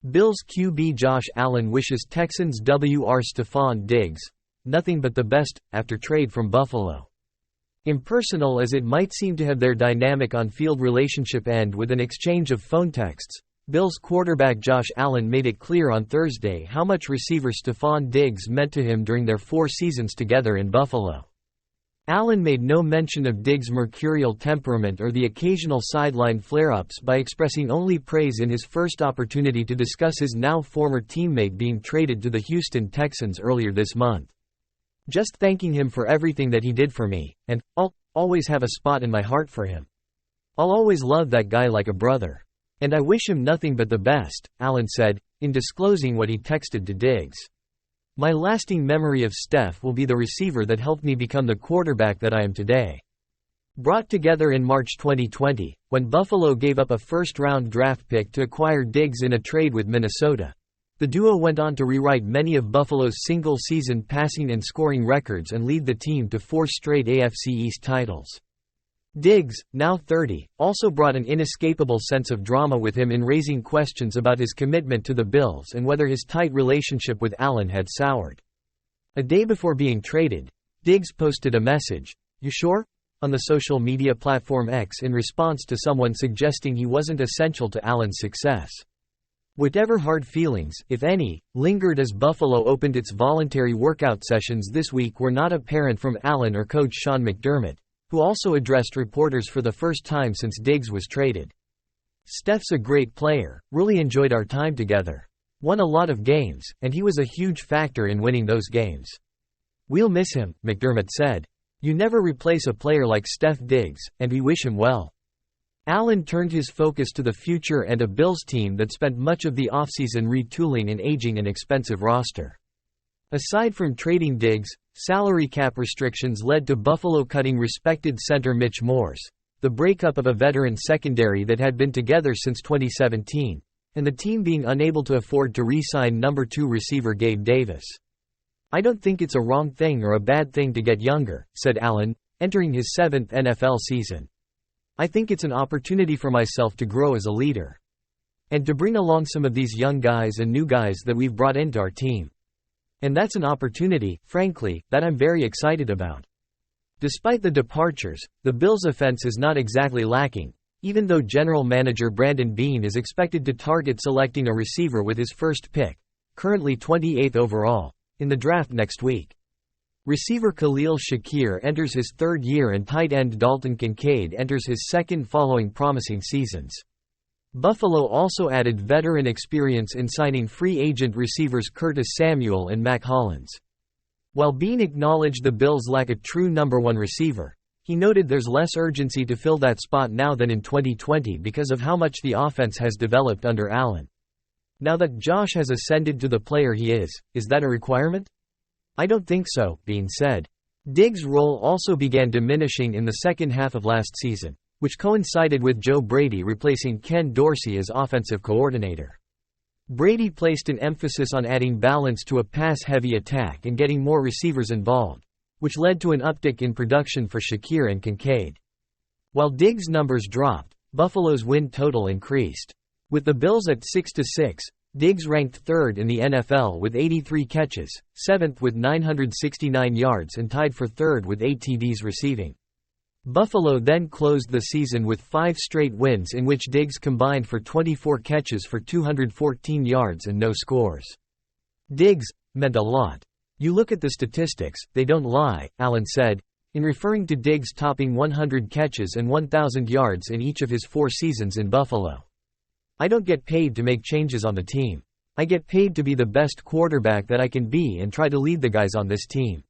Bills QB Josh Allen wishes Texans WR Stefon Diggs nothing but the best after trade from Buffalo. Impersonal as it might seem to have their dynamic on-field relationship end with an exchange of phone texts, Bills quarterback Josh Allen made it clear on Thursday how much receiver Stefon Diggs meant to him during their 4 seasons together in Buffalo. Allen made no mention of Diggs' mercurial temperament or the occasional sideline flare-ups by expressing only praise in his first opportunity to discuss his now former teammate being traded to the Houston Texans earlier this month. Just thanking him for everything that he did for me, and I'll always have a spot in my heart for him. I'll always love that guy like a brother. And I wish him nothing but the best, Allen said, in disclosing what he texted to Diggs. My lasting memory of Steph will be the receiver that helped me become the quarterback that I am today. Brought together in March 2020, when Buffalo gave up a first-round draft pick to acquire Diggs in a trade with Minnesota, the duo went on to rewrite many of Buffalo's single-season passing and scoring records and lead the team to 4 straight AFC East titles. Diggs, now 30, also brought an inescapable sense of drama with him in raising questions about his commitment to the Bills and whether his tight relationship with Allen had soured. A day before being traded, Diggs posted a message, "You sure?" on the social media platform X in response to someone suggesting he wasn't essential to Allen's success. Whatever hard feelings, if any, lingered as Buffalo opened its voluntary workout sessions this week were not apparent from Allen or coach Sean McDermott, who also addressed reporters for the first time since Diggs was traded. "Steph's a great player, really enjoyed our time together. Won a lot of games, and he was a huge factor in winning those games. We'll miss him," McDermott said. "You never replace a player like Steph Diggs, and we wish him well." Allen turned his focus to the future and a Bills team that spent much of the offseason retooling an aging and expensive roster. Aside from trading Diggs, salary cap restrictions led to Buffalo cutting respected center Mitch Morse, the breakup of a veteran secondary that had been together since 2017, and the team being unable to afford to re-sign number 2 receiver Gabe Davis. "I don't think it's a wrong thing or a bad thing to get younger," said Allen, entering his 7th NFL season. "I think it's an opportunity for myself to grow as a leader. And to bring along some of these young guys and new guys that we've brought into our team. And that's an opportunity, frankly, that I'm very excited about." Despite the departures, the Bills' offense is not exactly lacking, even though general manager Brandon Beane is expected to target selecting a receiver with his first pick, currently 28th overall, in the draft next week. Receiver Khalil Shakir enters his 3rd year and tight end Dalton Kincaid enters his 2nd following promising seasons. Buffalo also added veteran experience in signing free agent receivers Curtis Samuel and Mac Hollins. While Beane acknowledged the Bills lack a true number 1 receiver, he noted there's less urgency to fill that spot now than in 2020 because of how much the offense has developed under Allen. Now that Josh has ascended to the player he is that a requirement? "I don't think so," Beane said. Diggs' role also began diminishing in the second half of last season, which coincided with Joe Brady replacing Ken Dorsey as offensive coordinator. Brady placed an emphasis on adding balance to a pass-heavy attack and getting more receivers involved, which led to an uptick in production for Shakir and Kincaid. While Diggs' numbers dropped, Buffalo's win total increased. With the Bills at 6-6, Diggs ranked 3rd in the NFL with 83 catches, 7th with 969 yards and tied for 3rd with 8 TDs receiving. Buffalo then closed the season with 5 straight wins in which Diggs combined for 24 catches for 214 yards and no scores. Diggs meant a lot. "You look at the statistics, they don't lie," Allen said, in referring to Diggs topping 100 catches and 1,000 yards in each of his 4 seasons in Buffalo. "I don't get paid to make changes on the team. I get paid to be the best quarterback that I can be and try to lead the guys on this team.